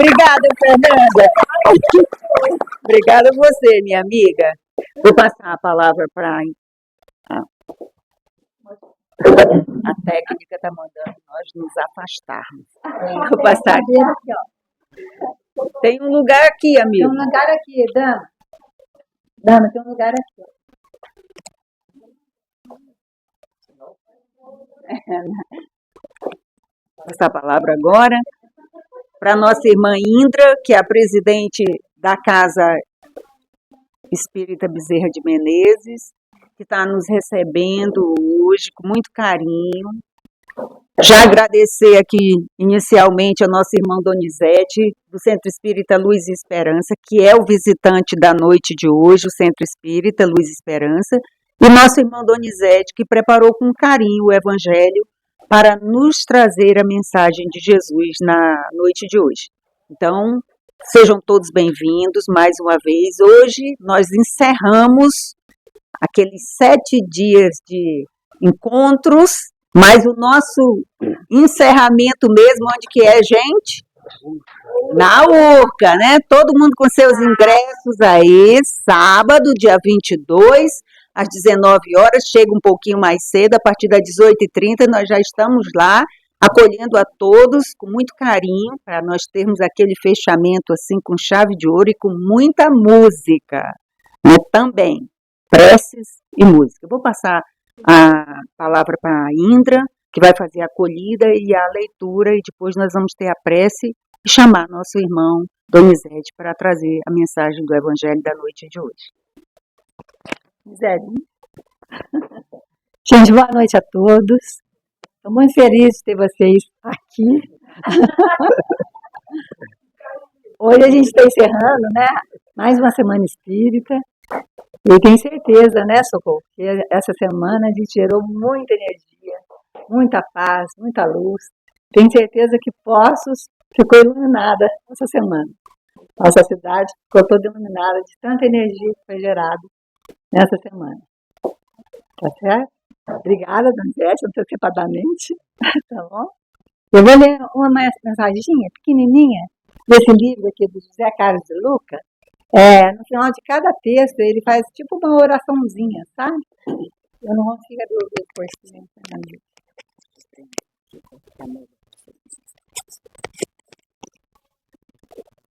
Obrigada, Fernanda. Obrigada a você, minha amiga. Vou passar a palavra para a técnica está mandando nós nos afastarmos. Vou passar aqui. Tem um lugar aqui, amigo. Tem um lugar aqui, Dana. Dana, tem um lugar aqui. Vou passar a palavra agora para a nossa irmã Indra, que é a presidente da Casa Espírita Bezerra de Menezes, que está nos recebendo hoje com muito carinho. Já agradecer aqui inicialmente a nossa irmã Donizete, do Centro Espírita Luz e Esperança, que é o visitante da noite de hoje, o Centro Espírita Luz e Esperança, e nossa irmã Donizete, que preparou com carinho o Evangelho para nos trazer a mensagem de Jesus na noite de hoje. Então, sejam todos bem-vindos mais uma vez. Hoje nós encerramos aqueles 7 dias de encontros, mas o nosso encerramento mesmo, onde que é, gente? Na Urca, né? Todo mundo com seus ingressos aí, sábado, dia 22, às 19 horas, chega um pouquinho mais cedo, a partir das 18h30, nós já estamos lá, acolhendo a todos com muito carinho, para nós termos aquele fechamento assim, com chave de ouro e com muita música, né? Também, preces e música. Eu vou passar a palavra para a Indra, que vai fazer a acolhida e a leitura, e depois nós vamos ter a prece e chamar nosso irmão Donizete para trazer a mensagem do Evangelho da noite de hoje. Donizete. Gente, boa noite a todos. Estou muito feliz de ter vocês aqui. Hoje a gente está encerrando, né, mais uma semana espírita. E tenho certeza, né, Socorro, que essa semana a gente gerou muita energia, muita paz, muita luz. Tenho certeza que Poços ficou iluminada essa semana. Nossa cidade ficou toda iluminada de tanta energia que foi gerada nessa semana. Tá certo? Obrigada, Donizete, antecipadamente. Tá bom? Eu vou ler uma mensaginha pequenininha desse livro aqui do José Carlos de Luca. No final de cada texto, ele faz tipo uma oraçãozinha, sabe? Eu não consigo abrir o cursinho, Fernando.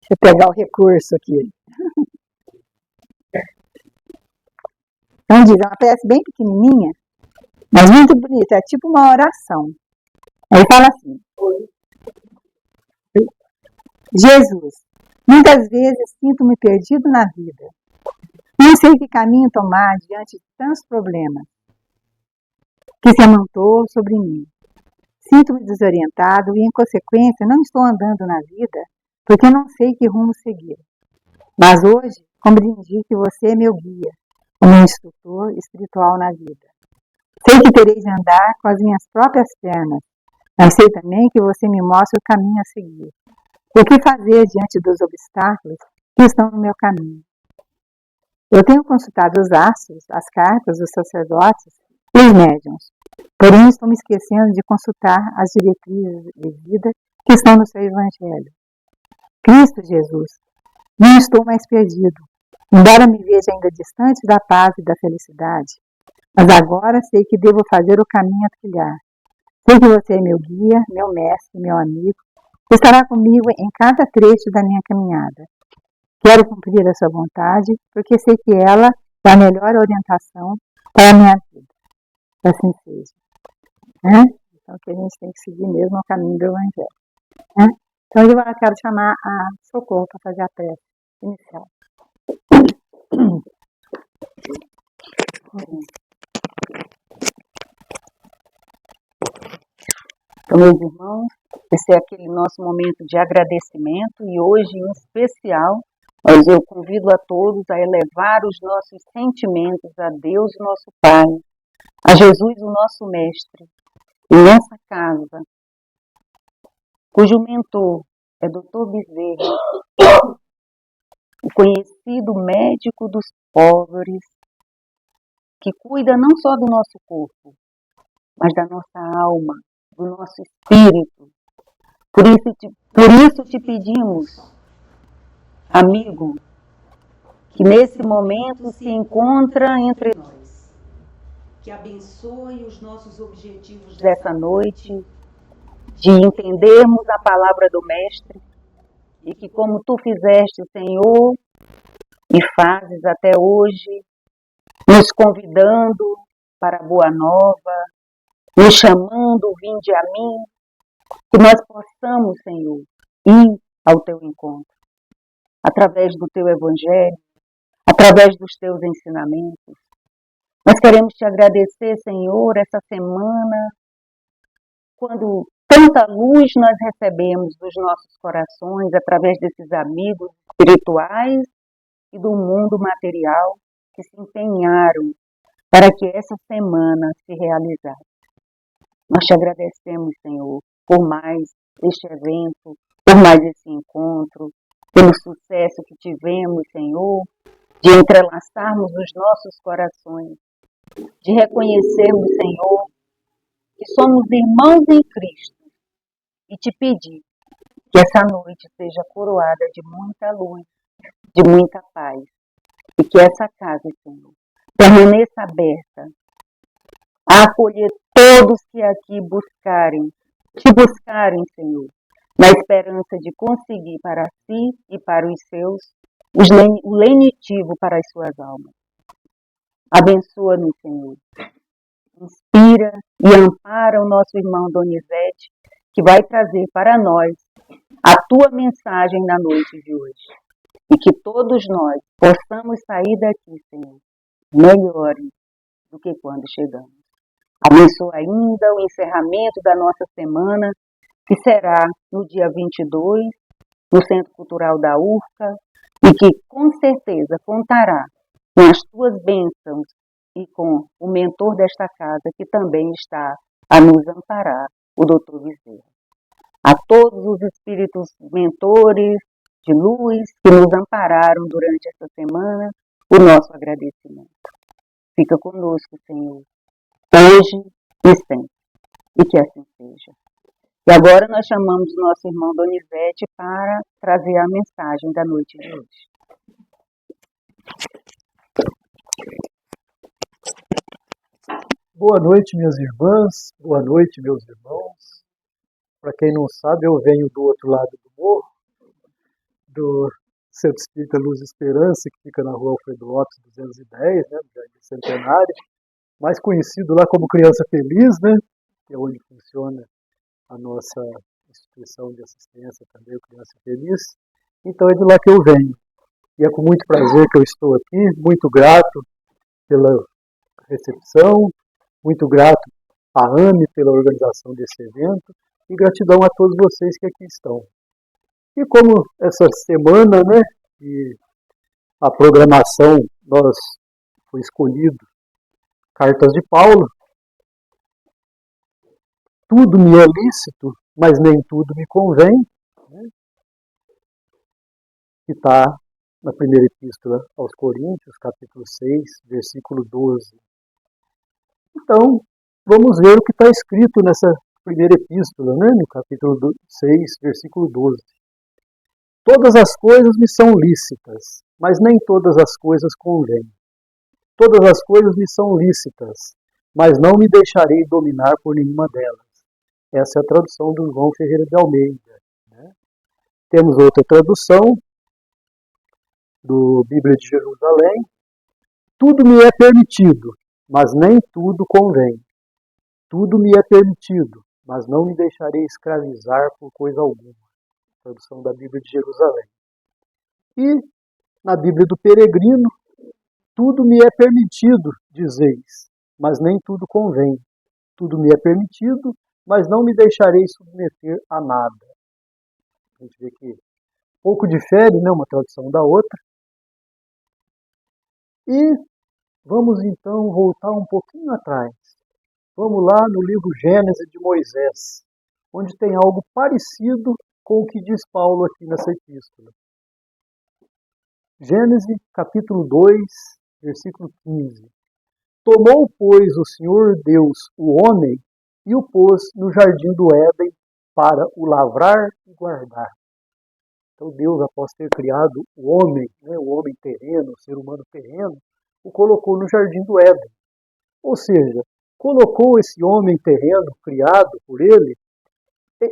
Deixa eu pegar o recurso aqui. Então, diz, é uma peça bem pequenininha, mas muito bonita, é tipo uma oração. Aí fala assim: Jesus, muitas vezes sinto-me perdido na vida. Não sei que caminho tomar diante de tantos problemas que se amontoam sobre mim. Sinto-me desorientado e, em consequência, não estou andando na vida porque não sei que rumo seguir. Mas hoje compreendi que você é meu guia, o meu instrutor espiritual na vida. Sei que terei de andar com as minhas próprias pernas, mas sei também que você me mostra o caminho a seguir. O que fazer diante dos obstáculos que estão no meu caminho? Eu tenho consultado os astros, as cartas, os sacerdotes e os médiuns. Porém, estou me esquecendo de consultar as diretrizes de vida que estão no seu Evangelho. Cristo Jesus, não estou mais perdido, embora me veja ainda distante da paz e da felicidade. Mas agora sei que devo fazer o caminho a trilhar. Sei que você é meu guia, meu mestre, meu amigo, que estará comigo em cada trecho da minha caminhada. Quero cumprir a sua vontade, porque sei que ela é a melhor orientação para a minha vida. Assim seja. Então, que a gente tem que seguir mesmo o caminho do Evangelho. Então, eu quero chamar a Socorro para fazer a prece inicial. Então, meus irmãos, esse é aquele nosso momento de agradecimento e hoje, em especial, eu convido a todos a elevar os nossos sentimentos a Deus, nosso Pai, a Jesus, o nosso Mestre, e nessa casa, cujo mentor é Dr. Bezerra, o conhecido médico dos pobres, que cuida não só do nosso corpo, mas da nossa alma, do nosso espírito. Por isso Por isso te pedimos, amigo, que nesse momento se encontra entre nós, que abençoe os nossos objetivos dessa noite, de entendermos a palavra do Mestre, e que como tu fizeste, Senhor, e fazes até hoje, nos convidando para a boa nova, nos chamando, vinde a mim, que nós possamos, Senhor, ir ao teu encontro, através do teu evangelho, através dos teus ensinamentos. Nós queremos te agradecer, Senhor, essa semana, quando tanta luz nós recebemos dos nossos corações, através desses amigos espirituais e do mundo material que se empenharam para que essa semana se realizasse. Nós te agradecemos, Senhor, por mais este evento, por mais esse encontro, pelo sucesso que tivemos, Senhor, de entrelaçarmos os nossos corações, de reconhecermos, Senhor, que somos irmãos em Cristo e te pedir que essa noite seja coroada de muita luz, de muita paz e que essa casa, Senhor, permaneça aberta a acolher todos que aqui te buscarem, Senhor, na esperança de conseguir para si e para os seus o lenitivo para as suas almas. Abençoa-nos, Senhor. Inspira e ampara o nosso irmão Donizete, que vai trazer para nós a tua mensagem na noite de hoje. E que todos nós possamos sair daqui, Senhor, melhores do que quando chegamos. Abençoa ainda o encerramento da nossa semana, que será no dia 22, no Centro Cultural da URCA, e que com certeza contará com as tuas bênçãos e com o mentor desta casa, que também está a nos amparar, o Dr. Bezerra. A todos os espíritos mentores de luz que nos ampararam durante esta semana, o nosso agradecimento. Fica conosco, Senhor, hoje e sempre, e que assim seja. E agora nós chamamos o nosso irmão Donizete para trazer a mensagem da noite de hoje. Boa noite, minhas irmãs, boa noite, meus irmãos. Para quem não sabe, eu venho do outro lado do morro, do Centro Espírita Luz e Esperança, que fica na rua Alfredo Lopes 210, né, no Jardim Centenário, mais conhecido lá como Criança Feliz, né, que é onde funciona a nossa instituição de assistência também, o Criança Feliz. Então é de lá que eu venho. E é com muito prazer que eu estou aqui, muito grato pela recepção, muito grato à AME pela organização desse evento e gratidão a todos vocês que aqui estão. E como essa semana, né, e a programação foi escolhido Cartas de Paulo, tudo me é lícito, mas nem tudo me convém, né, que está na primeira epístola aos Coríntios, capítulo 6, versículo 12. Então, vamos ver o que está escrito nessa primeira epístola, né, no capítulo 6, versículo 12. Todas as coisas me são lícitas, mas nem todas as coisas convêm. Todas as coisas me são lícitas, mas não me deixarei dominar por nenhuma delas. Essa é a tradução do João Ferreira de Almeida, né? Temos outra tradução do Bíblia de Jerusalém. Tudo me é permitido, mas nem tudo convém. Tudo me é permitido, mas não me deixarei escravizar por coisa alguma. Tradução da Bíblia de Jerusalém. E na Bíblia do Peregrino, tudo me é permitido, dizeis, mas nem tudo convém. Tudo me é permitido, mas não me deixarei submeter a nada. A gente vê que pouco difere, né, uma tradução da outra. E vamos então voltar um pouquinho atrás. Vamos lá no livro Gênesis de Moisés, onde tem algo parecido com o que diz Paulo aqui nessa epístola. Gênesis capítulo 2, versículo 15. Tomou, pois, o Senhor Deus o homem e o pôs no jardim do Éden para o lavrar e guardar. Então Deus, após ter criado o homem, né, o homem terreno, o ser humano terreno, o colocou no jardim do Éden. Ou seja, colocou esse homem terreno, criado por ele,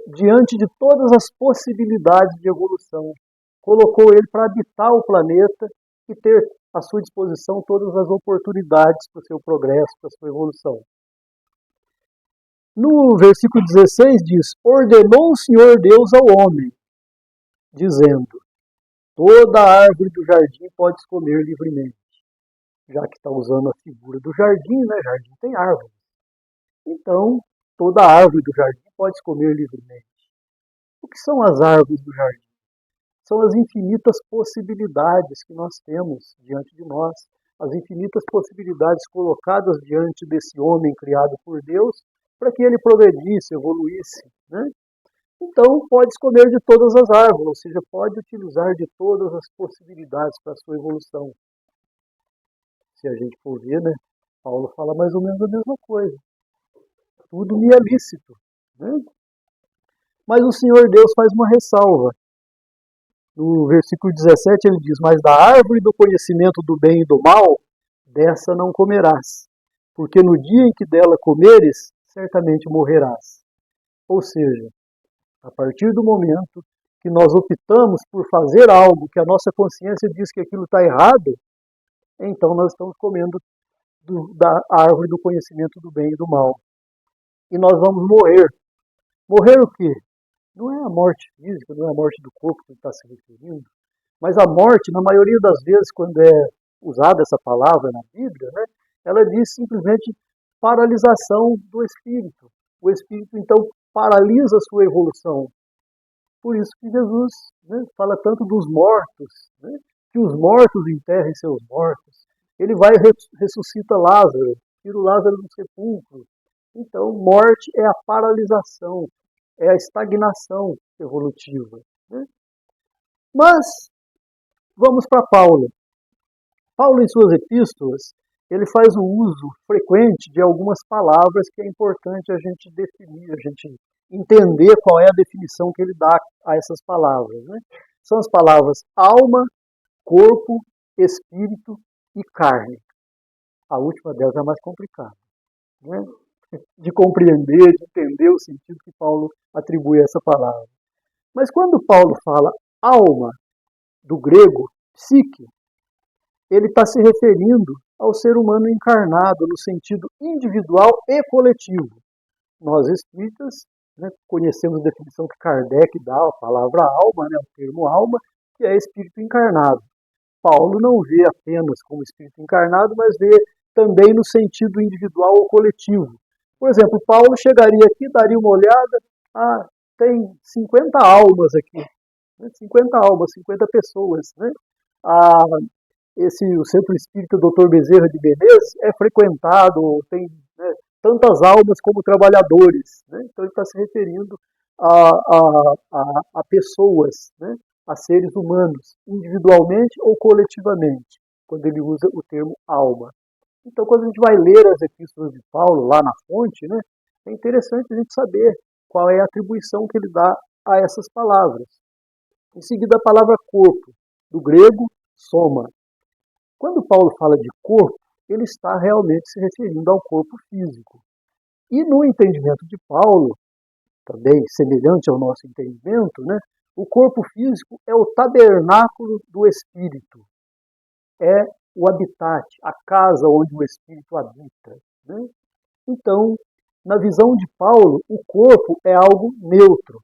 diante de todas as possibilidades de evolução. Colocou ele para habitar o planeta e ter à sua disposição todas as oportunidades para o seu progresso, para a sua evolução. No versículo 16 diz: ordenou o Senhor Deus ao homem, dizendo: toda árvore do jardim podes comer livremente. Já que está usando a figura do jardim, né? Jardim tem árvore. Então, toda árvore do jardim podes comer livremente. O que são as árvores do jardim? São as infinitas possibilidades que nós temos diante de nós, as infinitas possibilidades colocadas diante desse homem criado por Deus, para que ele progredisse, evoluísse, né? Então, pode comer de todas as árvores, ou seja, pode utilizar de todas as possibilidades para a sua evolução. Se a gente for ver, né, Paulo fala mais ou menos a mesma coisa. Tudo me é lícito, né? Mas o Senhor Deus faz uma ressalva. No versículo 17 ele diz: mas da árvore do conhecimento do bem e do mal, dessa não comerás, porque no dia em que dela comeres, certamente morrerás. Ou seja, a partir do momento que nós optamos por fazer algo que a nossa consciência diz que aquilo está errado, então nós estamos comendo da árvore do conhecimento do bem e do mal. E nós vamos morrer. Morrer o quê? Não é a morte física, não é a morte do corpo que ele está se referindo, mas a morte, na maioria das vezes, quando é usada essa palavra na Bíblia, né, ela diz simplesmente paralisação do espírito. O espírito, então, paralisa a sua evolução. Por isso que Jesus, né, fala tanto dos mortos, né, que os mortos enterrem seus mortos. Ele vai e ressuscita Lázaro, tira o Lázaro do sepulcro. Então, morte é a paralisação, é a estagnação evolutiva, né? Mas, vamos para Paulo. Paulo, em suas epístolas, ele faz o uso frequente de algumas palavras que é importante a gente definir, a gente entender qual é a definição que ele dá a essas palavras, né? São as palavras alma, corpo, espírito e carne. A última delas é a mais complicada, né, de compreender, de entender o sentido que Paulo atribui a essa palavra. Mas quando Paulo fala alma, do grego psique, ele está se referindo ao ser humano encarnado no sentido individual e coletivo. Nós espíritas, né, conhecemos a definição que Kardec dá à palavra alma, né, o termo alma, que é espírito encarnado. Paulo não vê apenas como espírito encarnado, mas vê também no sentido individual ou coletivo. Por exemplo, Paulo chegaria aqui, daria uma olhada, tem 50 almas aqui, né? 50 almas, 50 pessoas, né? O Centro Espírita Dr. Bezerra de Menezes é frequentado, tem, né, tantas almas como trabalhadores, né? Então ele está se referindo a pessoas, né, a seres humanos, individualmente ou coletivamente, quando ele usa o termo alma. Então, quando a gente vai ler as epístolas de Paulo lá na fonte, né, é interessante a gente saber qual é a atribuição que ele dá a essas palavras. Em seguida, a palavra corpo, do grego soma. Quando Paulo fala de corpo, ele está realmente se referindo ao corpo físico. E no entendimento de Paulo, também semelhante ao nosso entendimento, né, o corpo físico é o tabernáculo do espírito. É o habitat, a casa onde o espírito habita, né? Então, na visão de Paulo, o corpo é algo neutro,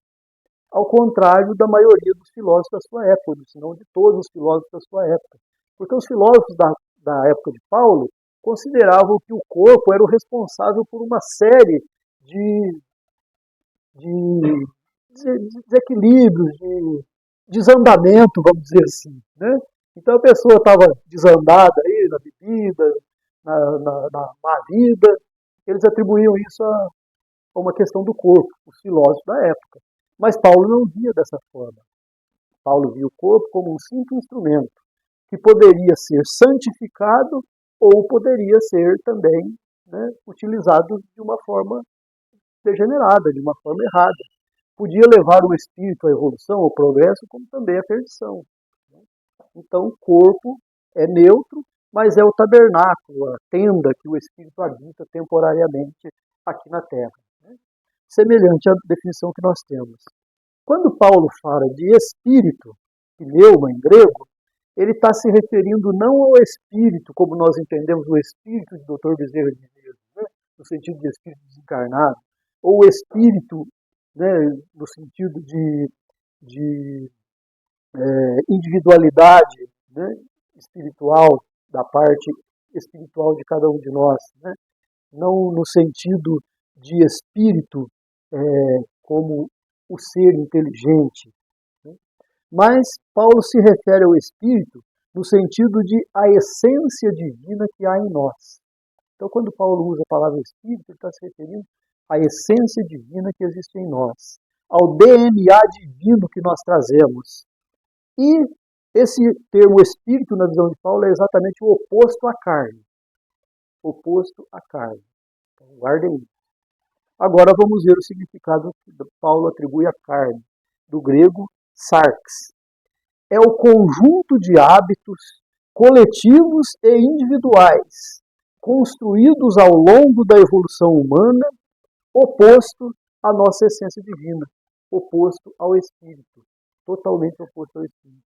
ao contrário da maioria dos filósofos da sua época, se não de todos os filósofos da sua época. Porque os filósofos da época de Paulo consideravam que o corpo era o responsável por uma série de desequilíbrios, de desandamento, vamos dizer assim, né? Então a pessoa estava desandada aí na bebida, na má vida, eles atribuíam isso a uma questão do corpo, os filósofos da época. Mas Paulo não via dessa forma. Paulo via o corpo como um simples instrumento, que poderia ser santificado ou poderia ser também, né, utilizado de uma forma degenerada, de uma forma errada. podia levar o espírito à evolução, ao progresso, como também à perdição. Então, o corpo é neutro, mas é o tabernáculo, a tenda que o espírito habita temporariamente aqui na Terra. Semelhante à definição que nós temos. Quando Paulo fala de espírito, pneuma em grego, ele está se referindo não ao espírito, como nós entendemos o espírito de Dr. Bezerra de Menezes, né? No sentido de espírito desencarnado, ou o espírito, né, no sentido de individualidade, né, espiritual, da parte espiritual de cada um de nós, né? Não no sentido de espírito como o ser inteligente. Né? Mas Paulo se refere ao espírito no sentido de a essência divina que há em nós. Então, quando Paulo usa a palavra espírito, ele está se referindo à essência divina que existe em nós, ao DNA divino que nós trazemos. E esse termo espírito, na visão de Paulo, é exatamente o oposto à carne. Oposto à carne. Então, guardem isso. Agora vamos ver o significado que Paulo atribui à carne, do grego sarx. É o conjunto de hábitos coletivos e individuais, construídos ao longo da evolução humana, oposto à nossa essência divina, oposto ao Espírito, totalmente oposto ao Espírito.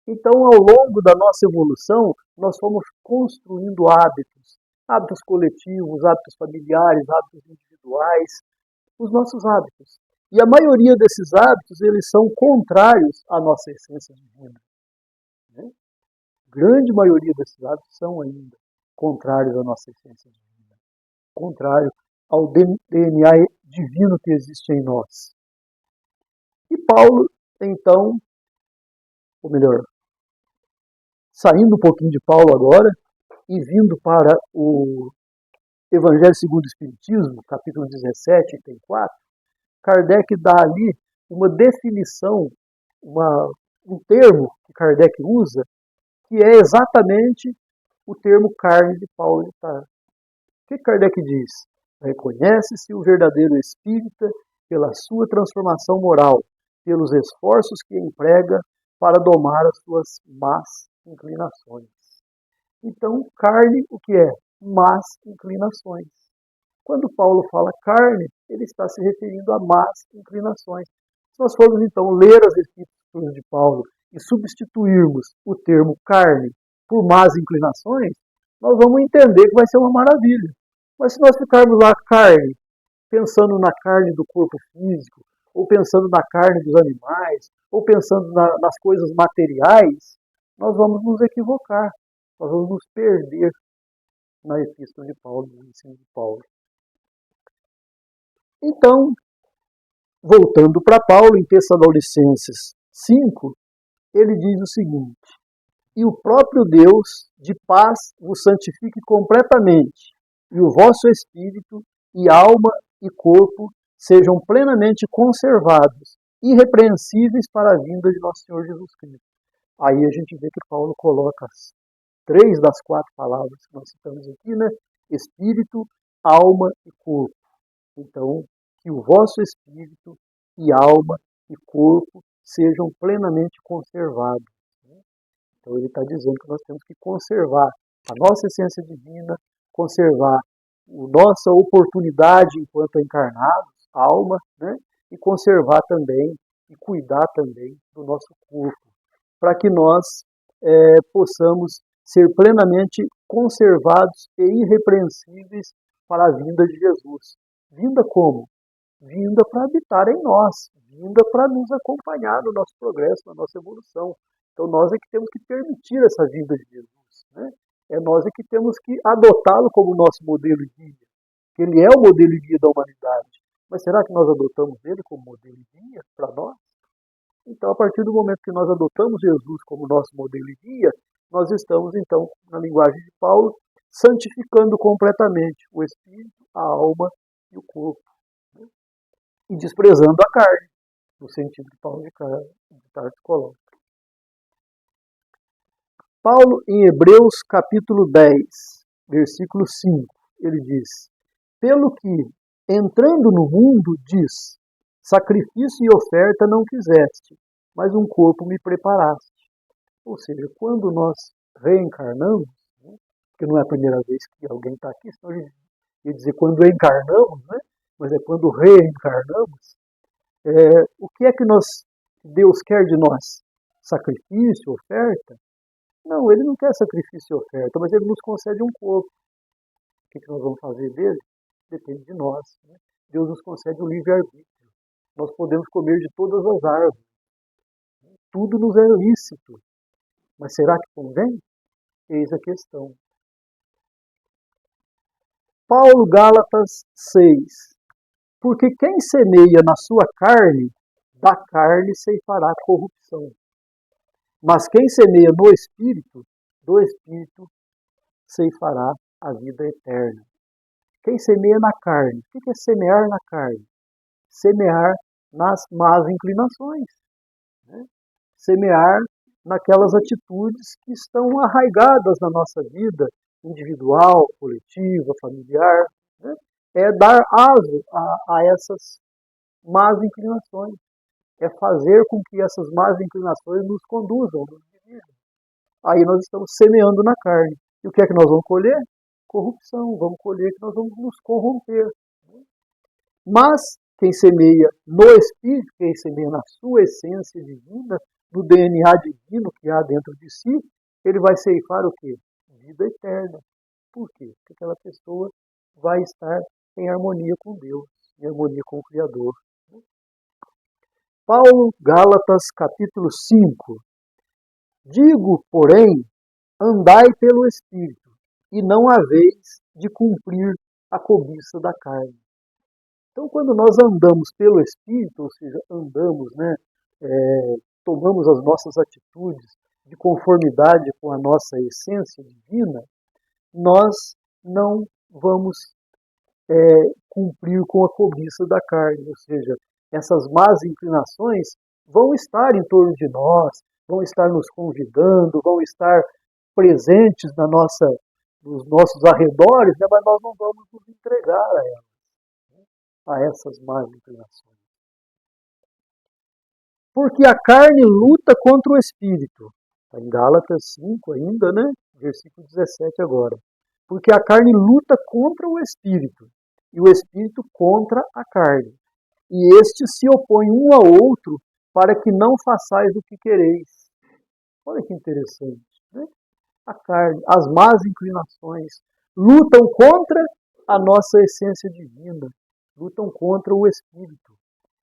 Então, ao longo da nossa evolução, nós fomos construindo hábitos coletivos, hábitos familiares, hábitos individuais, os nossos hábitos. E a maioria desses hábitos, eles são contrários à nossa essência divina. Né? Grande maioria desses hábitos são ainda contrários à nossa essência divina, contrário ao DNA divino que existe em nós. E Paulo, então, ou melhor, saindo um pouquinho de Paulo agora e vindo para o Evangelho segundo o Espiritismo, capítulo 17, item 4, Kardec dá ali uma definição, um termo que Kardec usa, que é exatamente o termo carne de Paulo de Tarso. O que Kardec diz? Reconhece-se o verdadeiro espírita pela sua transformação moral, pelos esforços que emprega para domar as suas más inclinações. Então, carne, o que é? Más inclinações. Quando Paulo fala carne, ele está se referindo a más inclinações. Se nós formos, então, ler as Epístolas de Paulo e substituirmos o termo carne por más inclinações, nós vamos entender que vai ser uma maravilha. Mas se nós ficarmos lá carne, pensando na carne do corpo físico, ou pensando na carne dos animais, ou pensando nas coisas materiais, nós vamos nos equivocar, nós vamos nos perder na Epístola de Paulo, no ensino de Paulo. Então, voltando para Paulo, em Tessalonicenses 5, ele diz o seguinte: e o próprio Deus de paz vos santifique completamente, e o vosso espírito, e alma, e corpo sejam plenamente conservados, irrepreensíveis para a vinda de nosso Senhor Jesus Cristo. Aí a gente vê que Paulo coloca as 3 das 4 palavras que nós citamos aqui, né? Espírito, alma e corpo. Então, que o vosso espírito e alma e corpo sejam plenamente conservados. Então, ele está dizendo que nós temos que conservar a nossa essência divina, conservar a nossa oportunidade enquanto encarnados, alma, né? E conservar também e cuidar também do nosso corpo, para que nós possamos ser plenamente conservados e irrepreensíveis para a vinda de Jesus. Vinda como? Vinda para habitar em nós, vinda para nos acompanhar no nosso progresso, na nossa evolução. Então nós é que temos que permitir essa vinda de Jesus. Né? Nós é que temos que adotá-lo como nosso modelo e guia. Que ele é o modelo e guia da humanidade. Mas será que nós adotamos ele como modelo e guia para nós? Então, a partir do momento que nós adotamos Jesus como nosso modelo e guia, nós estamos, então, na linguagem de Paulo, santificando completamente o espírito, a alma e o corpo. Né? E desprezando a carne, no sentido que Paulo de Tarso coloca. Paulo, em Hebreus capítulo 10, versículo 5, ele diz: pelo que, entrando no mundo, diz, Sacrifício e oferta não quiseste, mas um corpo me preparaste. Ou seja, quando nós reencarnamos, né, porque não é a primeira vez que alguém está aqui, senão a gente ia dizer quando encarnamos, né, mas é quando reencarnamos, o que é que Deus quer de nós? Sacrifício, oferta? Não, Ele não quer sacrifício e oferta, mas Ele nos concede um corpo. O que nós vamos fazer dele? Depende de nós. Né? Deus nos concede o livre-arbítrio. Nós podemos comer de todas as árvores. Tudo nos é lícito. Mas será que convém? Eis a questão. Paulo, Gálatas 6. Porque quem semeia na sua carne, da carne ceifará corrupção. Mas quem semeia no Espírito, do Espírito ceifará a vida eterna. Quem semeia na carne, o que é semear na carne? Semear nas más inclinações. Né? Semear naquelas atitudes que estão arraigadas na nossa vida individual, coletiva, familiar. Né? É dar aso a essas más inclinações. É fazer com que essas más inclinações nos conduzam, nos dirigam. Aí nós estamos semeando na carne. E o que é que nós vamos colher? Corrupção. Vamos colher que nós vamos nos corromper. Mas quem semeia no Espírito, quem semeia na sua essência divina, no DNA divino que há dentro de si, ele vai ceifar o quê? Vida eterna. Por quê? Porque aquela pessoa vai estar em harmonia com Deus, em harmonia com o Criador. Paulo, Gálatas, capítulo 5. Digo, porém, andai pelo Espírito, e não haveis de cumprir a cobiça da carne. Então, quando nós andamos pelo Espírito, ou seja, andamos, né, tomamos as nossas atitudes de conformidade com a nossa essência divina, nós não vamos cumprir com a cobiça da carne, ou seja, essas más inclinações vão estar em torno de nós, vão estar nos convidando, vão estar presentes nos nossos arredores, né, mas nós não vamos nos entregar a elas, a essas más inclinações. Porque a carne luta contra o Espírito. Está em Gálatas 5 ainda, né? Versículo 17 agora. Porque a carne luta contra o Espírito, e o Espírito contra a carne. E estes se opõem um ao outro, para que não façais o que quereis. Olha que interessante, né? A carne, as más inclinações, lutam contra a nossa essência divina, lutam contra o Espírito.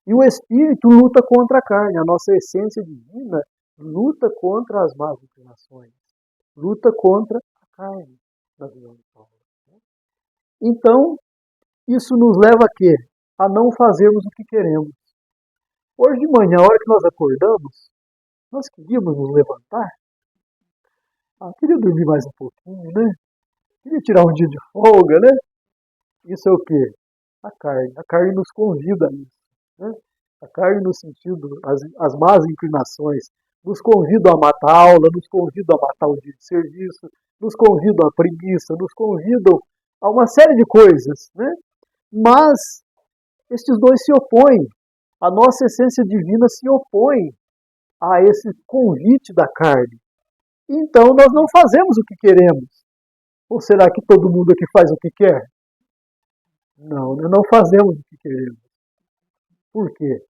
E o Espírito luta contra a carne, a nossa essência divina luta contra as más inclinações, luta contra a carne, na visão de Paulo. Então, isso nos leva a quê? A não fazermos o que queremos. Hoje de manhã, a hora que nós acordamos, nós queríamos nos levantar. Queria dormir mais um pouquinho, né? Queria tirar um dia de folga, né? Isso é o quê? A carne. A carne nos convida a isso. Né? A carne no sentido, as más inclinações, nos convidam a matar a aula, nos convidam a matar o dia de serviço, nos convidam à preguiça, nos convidam a uma série de coisas, né? Mas estes dois se opõem. A nossa essência divina se opõe a esse convite da carne. Então nós não fazemos o que queremos. Ou será que todo mundo aqui faz o que quer? Não, nós não fazemos o que queremos. Por quê?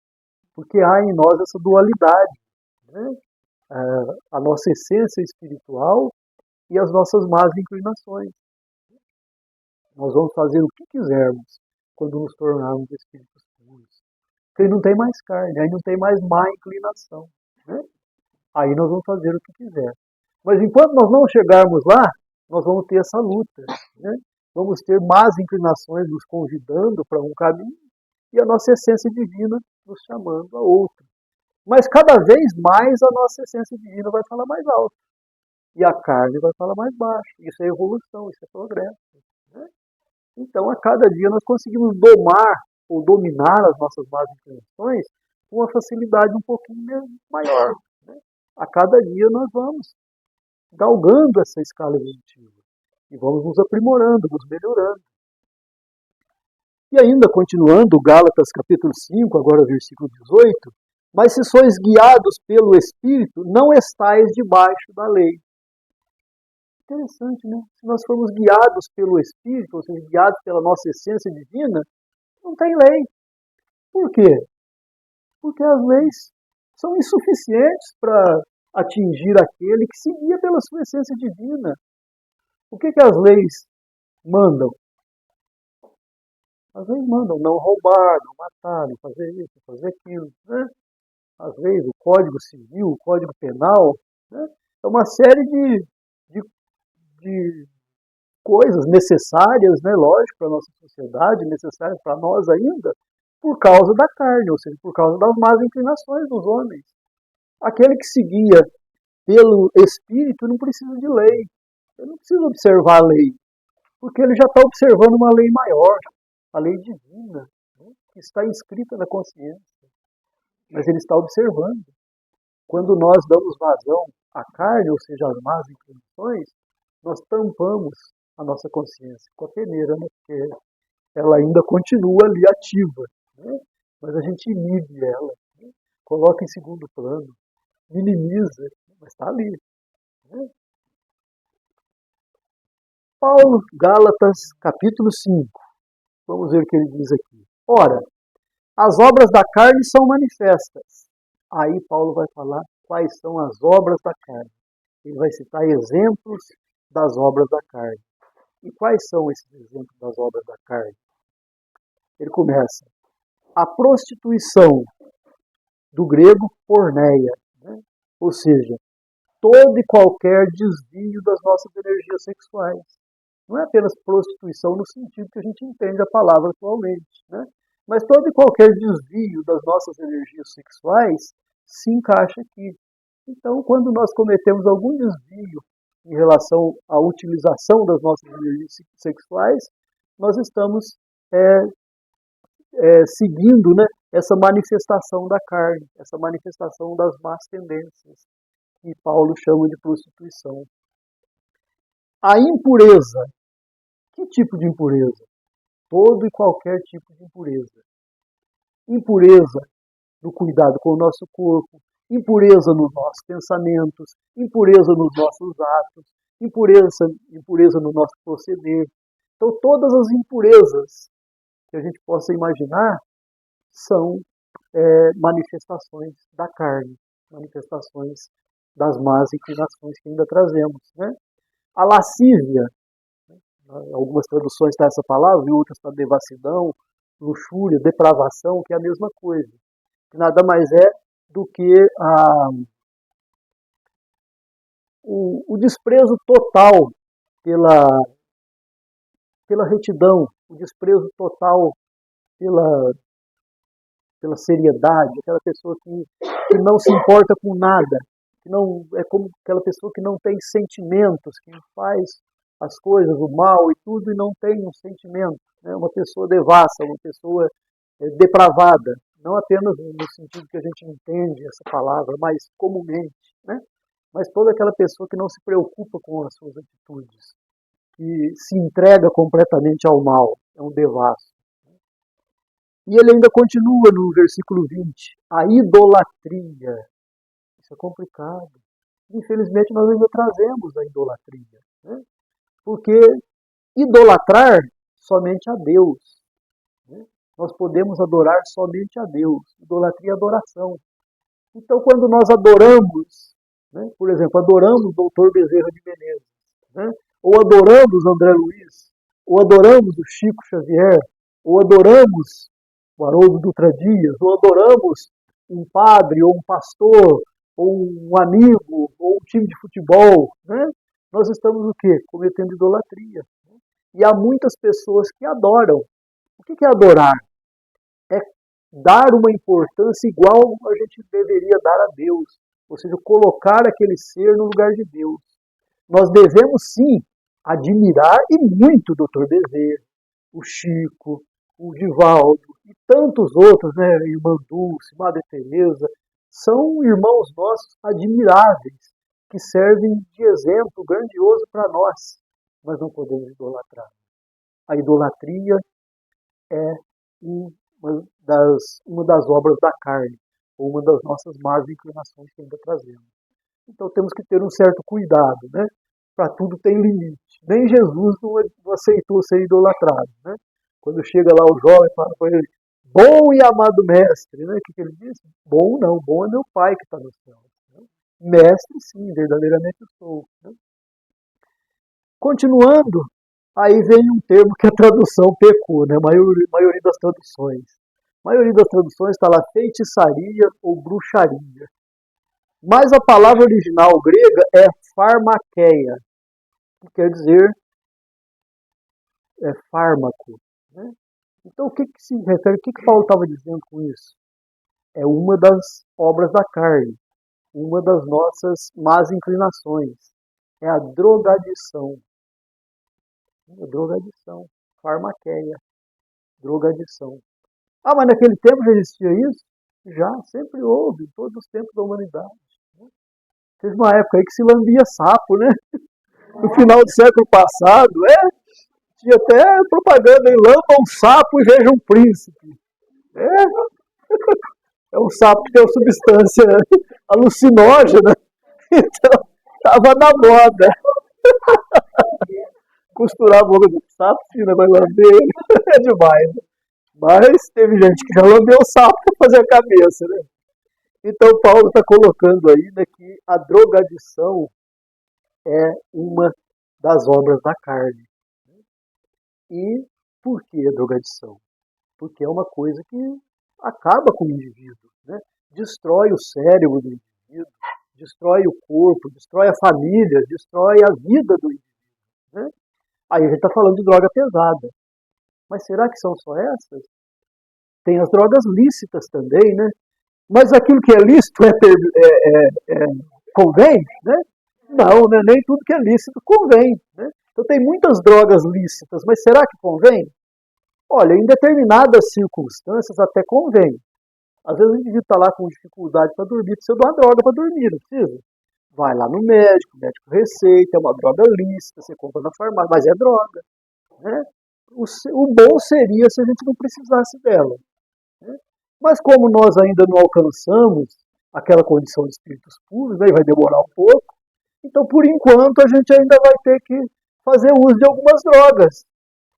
Porque há em nós essa dualidade, né? A nossa essência espiritual e as nossas más inclinações. Nós vamos fazer o que quisermos quando nos tornarmos espíritos puros. Porque aí não tem mais carne, aí não tem mais má inclinação. Né? Aí nós vamos fazer o que quiser. Mas enquanto nós não chegarmos lá, nós vamos ter essa luta. Né? Vamos ter más inclinações nos convidando para um caminho e a nossa essência divina nos chamando a outro. Mas cada vez mais a nossa essência divina vai falar mais alto. E a carne vai falar mais baixo. Isso é evolução, isso é progresso. Né? Então, a cada dia nós conseguimos domar ou dominar as nossas más inclinações com uma facilidade um pouquinho maior. Né? A cada dia nós vamos galgando essa escala evolutiva. E vamos nos aprimorando, nos melhorando. E ainda continuando, Gálatas capítulo 5, agora versículo 18, mas se sois guiados pelo Espírito, não estáis debaixo da lei. Interessante, né? Se nós formos guiados pelo Espírito, ou seja, guiados pela nossa essência divina, não tem lei. Por quê? Porque as leis são insuficientes para atingir aquele que se guia pela sua essência divina. O que as leis mandam? As leis mandam não roubar, não matar, não fazer isso, não fazer aquilo. Né? As leis, o Código Civil, o Código Penal, né? É uma série de coisas necessárias, né, lógico, para a nossa sociedade, necessárias para nós ainda, por causa da carne, ou seja, por causa das más inclinações dos homens. Aquele que se guia pelo Espírito não precisa de lei. Ele não precisa observar a lei, porque ele já está observando uma lei maior, a lei divina, né, que está inscrita na consciência. Mas ele está observando. Quando nós damos vazão à carne, ou seja, às más inclinações, nós tampamos a nossa consciência com a peneira, né, porque ela ainda continua ali ativa. Né, mas a gente inibe ela, né, coloca em segundo plano, minimiza, mas está ali. Né. Paulo, Gálatas, capítulo 5. Vamos ver o que ele diz aqui. Ora, as obras da carne são manifestas. Aí Paulo vai falar quais são as obras da carne. Ele vai citar exemplos das obras da carne. E quais são esses exemplos das obras da carne? Ele começa. A prostituição, do grego porneia, né? Ou seja, todo e qualquer desvio das nossas energias sexuais. Não é apenas prostituição no sentido que a gente entende a palavra atualmente, né? Mas todo e qualquer desvio das nossas energias sexuais se encaixa aqui. Então, quando nós cometemos algum desvio em relação à utilização das nossas energias sexuais, nós estamos seguindo, né, essa manifestação da carne, essa manifestação das más tendências, que Paulo chama de prostituição. A impureza. Que tipo de impureza? Todo e qualquer tipo de impureza. Impureza no cuidado com o nosso corpo, impureza nos nossos pensamentos, impureza nos nossos atos, impureza no nosso proceder. Então, todas as impurezas que a gente possa imaginar são manifestações da carne, manifestações das más inclinações que ainda trazemos. Né? A lascívia, algumas traduções está essa palavra, em outras está devassidão, luxúria, depravação, que é a mesma coisa. Que nada mais é do que o desprezo total pela retidão, o desprezo total pela seriedade, aquela pessoa que não se importa com nada, que não é como aquela pessoa que não tem sentimentos, que faz as coisas, o mal e tudo, e não tem um sentimento. Né? Uma pessoa devassa, uma pessoa depravada, não apenas no sentido que a gente entende essa palavra, mas comumente. Né? Mas toda aquela pessoa que não se preocupa com as suas atitudes, que se entrega completamente ao mal, é um devasso. E ele ainda continua no versículo 20, a idolatria. Isso é complicado. Infelizmente nós ainda trazemos a idolatria. Né? Porque idolatrar somente a Deus. Né? Nós podemos adorar somente a Deus. Idolatria é adoração. Então, quando nós adoramos, né, por exemplo, adoramos o doutor Bezerra de Menezes, né, ou adoramos André Luiz, ou adoramos o Chico Xavier, ou adoramos o Haroldo Dutra Dias, ou adoramos um padre, ou um pastor, ou um amigo, ou um time de futebol, né? Nós estamos o quê? Cometendo idolatria. E há muitas pessoas que adoram. O que é adorar? É dar uma importância igual a gente deveria dar a Deus. Ou seja, colocar aquele ser no lugar de Deus. Nós devemos sim admirar e muito o Dr. Bezerra, o Chico, o Divaldo e tantos outros, né? Irmã Dulce, Madre Teresa, são irmãos nossos admiráveis, que servem de exemplo grandioso para nós, mas não podemos idolatrar. A idolatria é uma das obras da carne, ou uma das nossas más inclinações que ainda trazemos. Então temos que ter um certo cuidado, né? Para tudo tem limite. Nem Jesus não aceitou ser idolatrado, né? Quando chega lá o jovem e fala para ele, bom e amado mestre, né? O que ele disse? Bom não, bom é meu Pai que está no céu. Né? Mestre, sim, verdadeiramente eu sou. Né? Continuando, aí vem um termo que a tradução pecou, né? A maioria das traduções. A maioria das traduções está lá feitiçaria ou bruxaria. Mas a palavra original grega é farmakeia, que quer dizer fármaco. Né? Então, o que se refere? O que Paulo estava dizendo com isso? É uma das obras da carne, uma das nossas más inclinações. É a drogadição. A drogadição. Farmakeia. Drogadição. Ah, mas naquele tempo já existia isso? Já, sempre houve, em todos os tempos da humanidade. Teve uma época aí que se lambia sapo, né? No final do século passado, tinha até propaganda em lamba um sapo e veja um príncipe. É um sapo que tem uma substância alucinógena, então estava na moda. Costurar a boca do sapo, sim, vai lamber, é demais. Né? Mas teve gente que já lambeu o sapo para fazer a cabeça, né? Então Paulo está colocando aí, né, que a drogadição é uma das obras da carne. E por que a drogadição? Porque é uma coisa que acaba com o indivíduo, né? Destrói o cérebro do indivíduo, destrói o corpo, destrói a família, destrói a vida do indivíduo. Né? Aí a gente está falando de droga pesada. Mas será que são só essas? Tem as drogas lícitas também, né? Mas aquilo que é lícito convém, né? Não, né? Nem tudo que é lícito convém. Né? Então tem muitas drogas lícitas, mas será que convém? Olha, em determinadas circunstâncias até convém. Às vezes o indivíduo está lá com dificuldade para dormir, precisa de uma droga para dormir, não precisa? Vai lá no médico, o médico receita, é uma droga lícita, você compra na farmácia, mas é droga. Né? O bom seria se a gente não precisasse dela. Né? Mas como nós ainda não alcançamos aquela condição de espíritos puros, né, e vai demorar um pouco, então por enquanto a gente ainda vai ter que fazer uso de algumas drogas.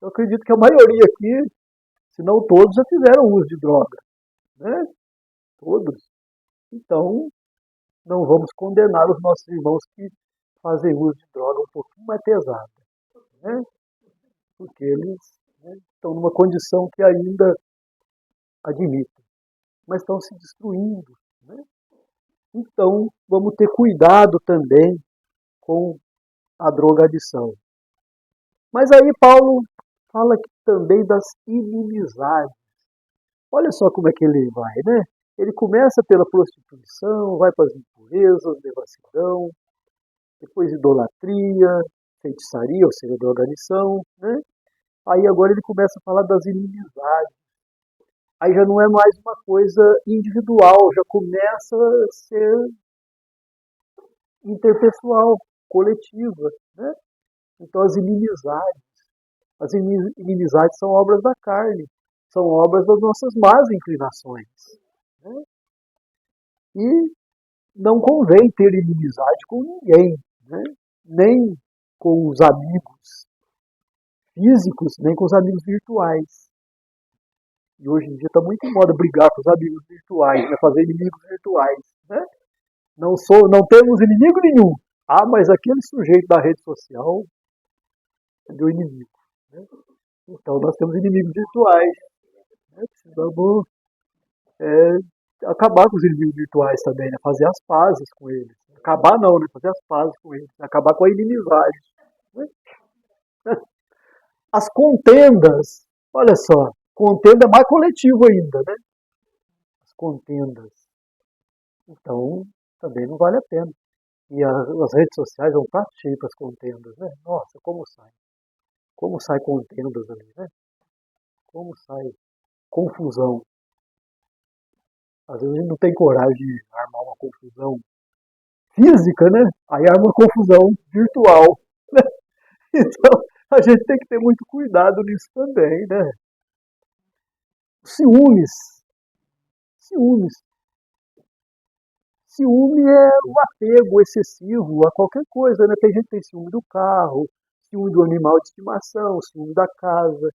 Eu acredito que a maioria aqui, se não todos, já fizeram uso de droga. Né? Todos. Então, não vamos condenar os nossos irmãos que fazem uso de droga um pouquinho mais pesada. Né? Porque eles estão numa condição que ainda admitem, mas estão se destruindo. Né? Então, vamos ter cuidado também com a drogadição. Mas aí Paulo fala também das inimizades. Olha só como é que ele vai, né? Ele começa pela prostituição, vai para as impurezas, devassidão, depois idolatria, feitiçaria, ou seja, drogadição, né? Aí agora ele começa a falar das inimizades. Aí já não é mais uma coisa individual, já começa a ser interpessoal, coletiva, né? Então as inimizades são obras da carne, são obras das nossas más inclinações. Né? E não convém ter inimizade com ninguém, né? Nem com os amigos físicos, nem com os amigos virtuais. E hoje em dia está muito em moda brigar com os amigos virtuais, né? Fazer inimigos virtuais. Né? Não temos inimigo nenhum. Ah, mas aquele sujeito da rede social é meu inimigo. Né? Então nós temos inimigos virtuais. Né? Precisamos acabar com os inimigos virtuais também, né? Fazer as pazes com eles. Acabar não, né? Fazer as pazes com eles. Acabar com a inimizade. Né? As contendas, olha só, contenda é mais coletivo ainda, né? As contendas. Então, também não vale a pena. E as redes sociais vão estar cheias para as contendas, né? Nossa, como sai? Como sai contendas ali, né? Como sai confusão. Às vezes a gente não tem coragem de armar uma confusão física, né? Aí arma uma confusão virtual. Né? Então, a gente tem que ter muito cuidado nisso também, né? Ciúmes. Ciúmes. Ciúme é o apego excessivo a qualquer coisa, né? Tem gente que tem ciúme do carro, ciúme do animal de estimação, ciúme da casa.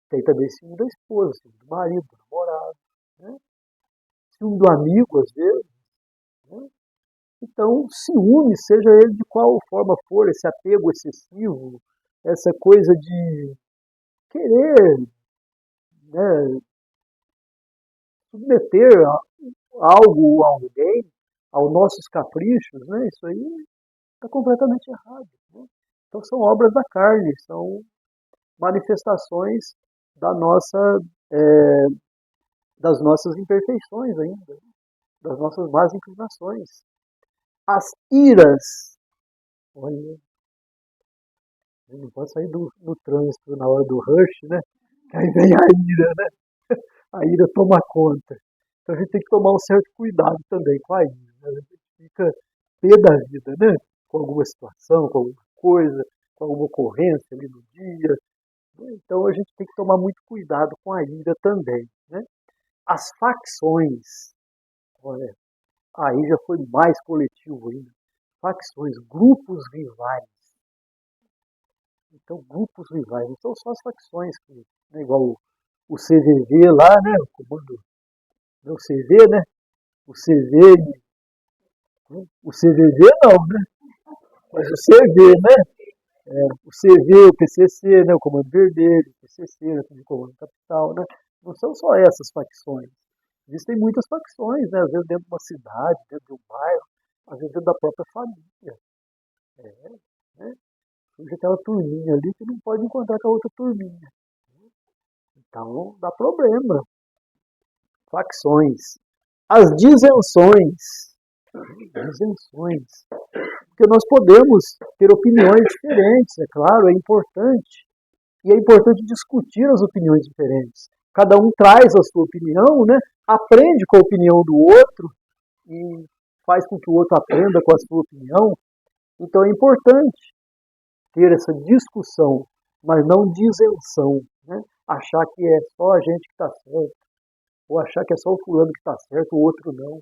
Tem também ciúme da esposa, ciúme do marido, do namorado, né? Ciúme do amigo, às vezes, né? Então, ciúme, seja ele de qual forma for, esse apego excessivo, essa coisa de querer, né, submeter algo ou alguém aos nossos caprichos, né? Isso aí está completamente errado, né? Então são obras da carne, são manifestações da nossa, é, das nossas imperfeições ainda, das nossas más inclinações. As iras, olha, não pode sair no trânsito na hora do rush, né? Que aí vem a ira, né? A ira toma conta. Então a gente tem que tomar um certo cuidado também com a ira, né? A gente fica pé da vida, né? Com alguma situação, com alguma coisa, com alguma ocorrência ali no dia. Então a gente tem que tomar muito cuidado com a ira também, né? As facções, olha, aí já foi mais coletivo ainda. Facções, grupos rivais. Então, grupos rivais, não são só as facções, que, né, igual o CVV lá, né? O comando, não, o CV, né? O CV, o CVV não, né? Mas o CV, né? O CV, o PCC, né? O Comando Vermelho, o PCC, né? O Comando Capital, né? Não são só essas facções. Existem muitas facções, né? Às vezes dentro de uma cidade, dentro de um bairro, às vezes dentro da própria família. Né? Tem aquela turminha ali que não pode encontrar com a outra turminha. Então dá problema. Facções. As disenções. Disenções. Porque nós podemos ter opiniões diferentes, é claro, é importante. E é importante discutir as opiniões diferentes. Cada um traz a sua opinião, né? Aprende com a opinião do outro e faz com que o outro aprenda com a sua opinião. Então é importante ter essa discussão, mas não disenção, né? Achar que é só a gente que está certo, ou achar que é só o fulano que está certo, o outro não.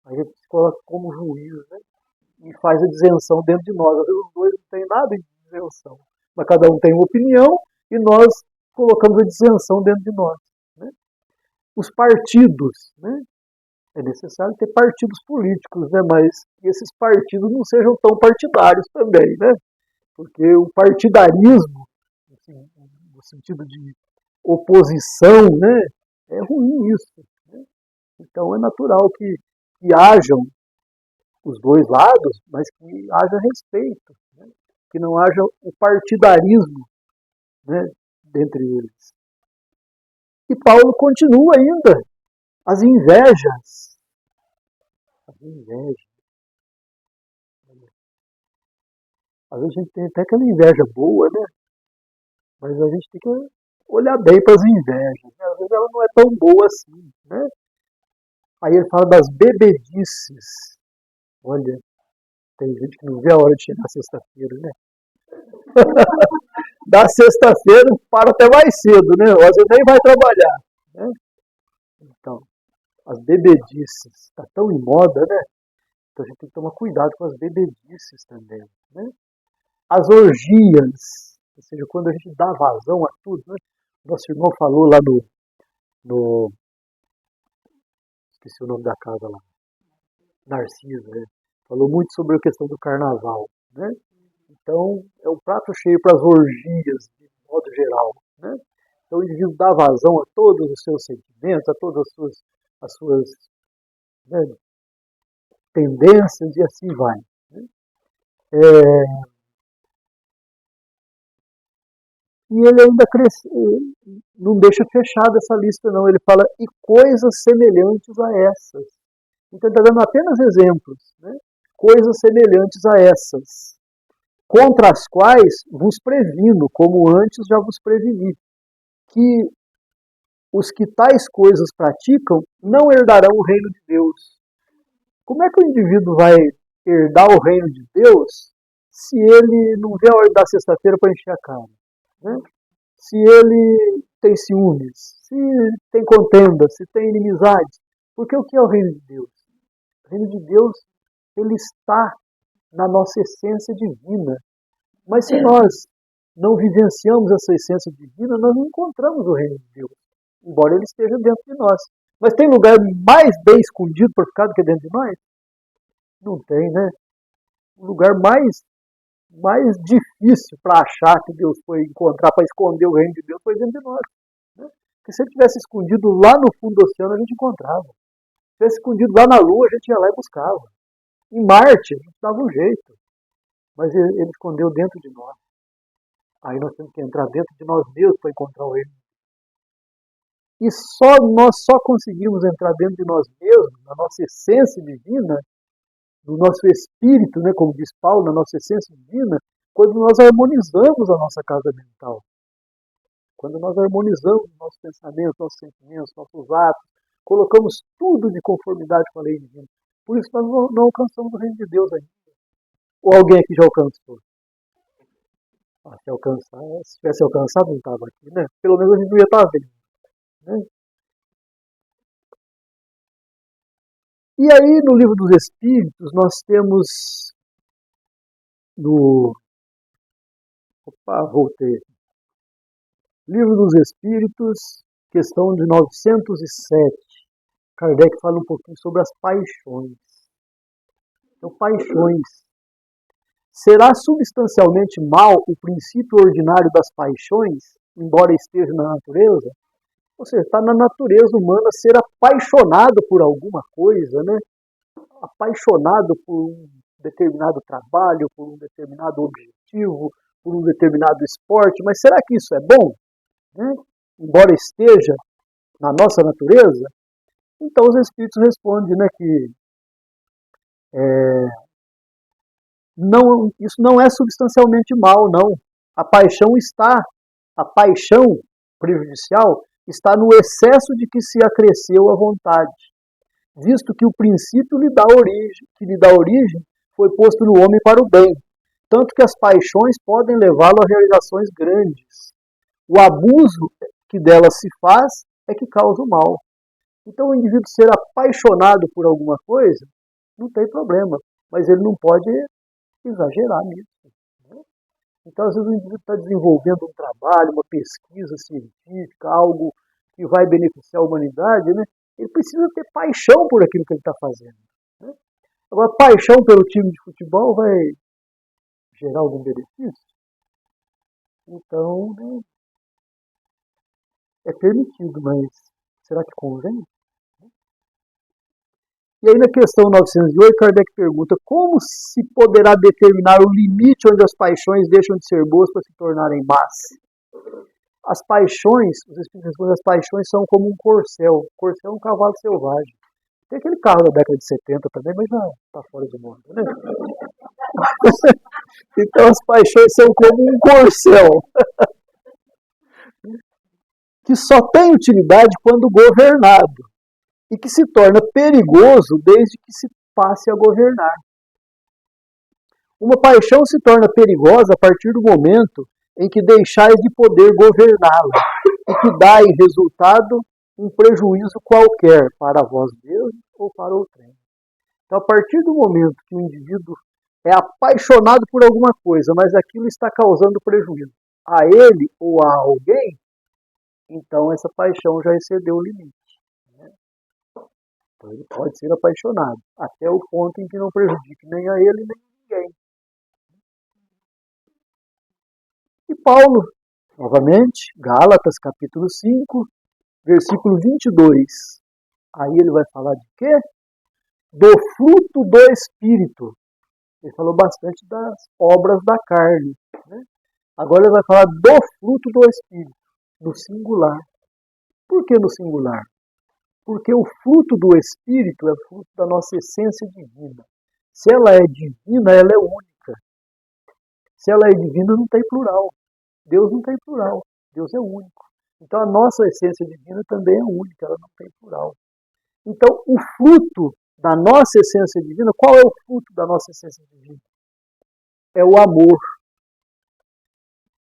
A gente se coloca como juiz, né? E faz a disenção dentro de nós. Às vezes os dois não têm nada de disenção, mas cada um tem uma opinião e nós colocamos a disenção dentro de nós, né? Os partidos, né? É necessário ter partidos políticos, né? Mas que esses partidos não sejam tão partidários também, né? Porque o partidarismo, no sentido de oposição, né? É ruim isso, né? Então é natural que hajam os dois lados, mas que haja respeito, né? Que não haja o partidarismo, né, dentre eles. E Paulo continua ainda, as invejas. As invejas. Às vezes a gente tem até aquela inveja boa, né? Mas a gente tem que olhar bem para as invejas, né? Às vezes ela não é tão boa assim, né? Aí ele fala das bebedices. Olha, tem gente que não vê a hora de chegar na sexta-feira, né? Da sexta-feira para até mais cedo, né? Às vezes nem vai trabalhar, né? Então, as bebedices, está tão em moda, né? Então a gente tem que tomar cuidado com as bebedices também, né? As orgias, ou seja, quando a gente dá vazão a tudo, né? Nosso irmão falou lá no esqueci o nome da casa lá, Narciso, né? Falou muito sobre a questão do carnaval, né? Então, é um prato cheio para as orgias, de modo geral, né? Então, o indivíduo dá vazão a todos os seus sentimentos, a todas as suas né, tendências e assim vai, né? E ele ainda não deixa fechada essa lista, não. Ele fala, e coisas semelhantes a essas. Então, ele está dando apenas exemplos, né? Coisas semelhantes a essas, contra as quais vos previno, como antes já vos preveni, que os que tais coisas praticam não herdarão o reino de Deus. Como é que o indivíduo vai herdar o reino de Deus se ele não vê a hora da sexta-feira para encher a cara, né? Se ele tem ciúmes, se tem contenda, se tem inimizade. Porque o que é o reino de Deus? O reino de Deus, ele está na nossa essência divina. Mas se nós não vivenciamos essa essência divina, nós não encontramos o reino de Deus, embora ele esteja dentro de nós. Mas tem lugar mais bem escondido para ficar do que dentro de nós? Não tem, né? O lugar mais difícil para achar que Deus foi encontrar, para esconder o reino de Deus, foi dentro de nós. Né? Porque se ele tivesse escondido lá no fundo do oceano, a gente encontrava. Se tivesse escondido lá na Lua, a gente ia lá e buscava. Em Marte, a gente dava um jeito. Mas ele escondeu dentro de nós. Aí nós temos que entrar dentro de nós mesmos para encontrar o reino. E nós só conseguimos entrar dentro de nós mesmos, na nossa essência divina, no nosso espírito, né, como diz Paulo, na nossa essência divina, quando nós harmonizamos a nossa casa mental. Quando nós harmonizamos nossos pensamentos, nossos sentimentos, nossos atos, colocamos tudo de conformidade com a lei divina. Por isso nós não alcançamos o reino de Deus ainda. Ou alguém aqui já alcançou? Se tivesse alcançado, não estava aqui, né? Pelo menos a gente não ia estar vendo. Né? E aí, no Livro dos Espíritos, nós temos voltei. Livro dos Espíritos, questão de 907. Kardec fala um pouquinho sobre as paixões. Então, paixões. Será substancialmente mal o princípio ordinário das paixões, embora esteja na natureza? Ou seja, está na natureza humana ser apaixonado por alguma coisa, né? Apaixonado por um determinado trabalho, por um determinado objetivo, por um determinado esporte. Mas será que isso é bom? Né? Embora esteja na nossa natureza? Então os Espíritos respondem, né, que isso não é substancialmente mal, não. A paixão prejudicial está no excesso de que se acresceu a vontade, visto que o princípio que lhe dá origem foi posto no homem para o bem, tanto que as paixões podem levá-lo a realizações grandes. O abuso que delas se faz é que causa o mal. Então o indivíduo ser apaixonado por alguma coisa, não tem problema, mas ele não pode exagerar nisso. Né? Então, às vezes, o indivíduo está desenvolvendo um trabalho, uma pesquisa científica, algo que vai beneficiar a humanidade, né? Ele precisa ter paixão por aquilo que ele está fazendo. Né? Agora, paixão pelo time de futebol vai gerar algum benefício? Então, né, é permitido, mas será que convém? E aí na questão 908, Kardec pergunta como se poderá determinar o limite onde as paixões deixam de ser boas para se tornarem más? As paixões, os Espíritos respondem, as paixões são como um corcel. O corcel é um cavalo selvagem. Tem aquele carro da década de 70 também, mas já está fora de moda, né? Então as paixões são como um corcel, que só tem utilidade quando governado, e que se torna perigoso desde que se passe a governar. Uma paixão se torna perigosa a partir do momento em que deixais de poder governá-la e que dá em resultado um prejuízo qualquer para vós mesmos ou para outrem. Então, a partir do momento que o indivíduo é apaixonado por alguma coisa, mas aquilo está causando prejuízo a ele ou a alguém, então essa paixão já excedeu o limite. Então ele pode ser apaixonado, até o ponto em que não prejudique nem a ele, nem a ninguém. E Paulo, novamente, Gálatas capítulo 5, versículo 22. Aí ele vai falar de quê? Do fruto do Espírito. Ele falou bastante das obras da carne. Né? Agora ele vai falar do fruto do Espírito, no singular. Por que no singular? Porque o fruto do Espírito é o fruto da nossa essência divina. Se ela é divina, ela é única. Se ela é divina, não tem plural. Deus não tem plural. Deus é único. Então a nossa essência divina também é única, ela não tem plural. Então o fruto da nossa essência divina, qual é o fruto da nossa essência divina? É o amor,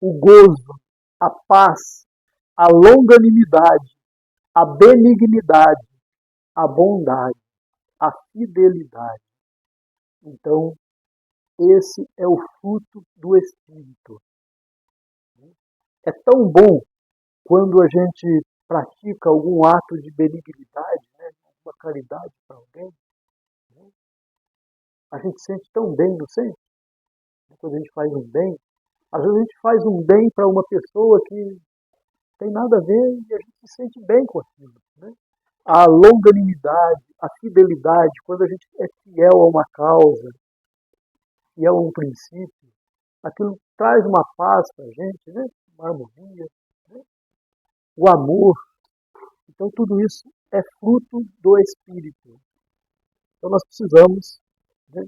o gozo, a paz, a longanimidade, a benignidade, a bondade, a fidelidade. Então, esse é o fruto do Espírito. É tão bom quando a gente pratica algum ato de benignidade, né, uma caridade para alguém. Né? A gente sente tão bem, não sente? Quando a gente faz um bem. Às vezes a gente faz um bem para uma pessoa que tem nada a ver e a gente se sente bem com aquilo. Né? A longanimidade, a fidelidade, quando a gente é fiel a uma causa, fiel a um princípio, aquilo traz uma paz para a gente, né? Uma harmonia, né? O amor. Então tudo isso é fruto do Espírito. Então nós precisamos, né,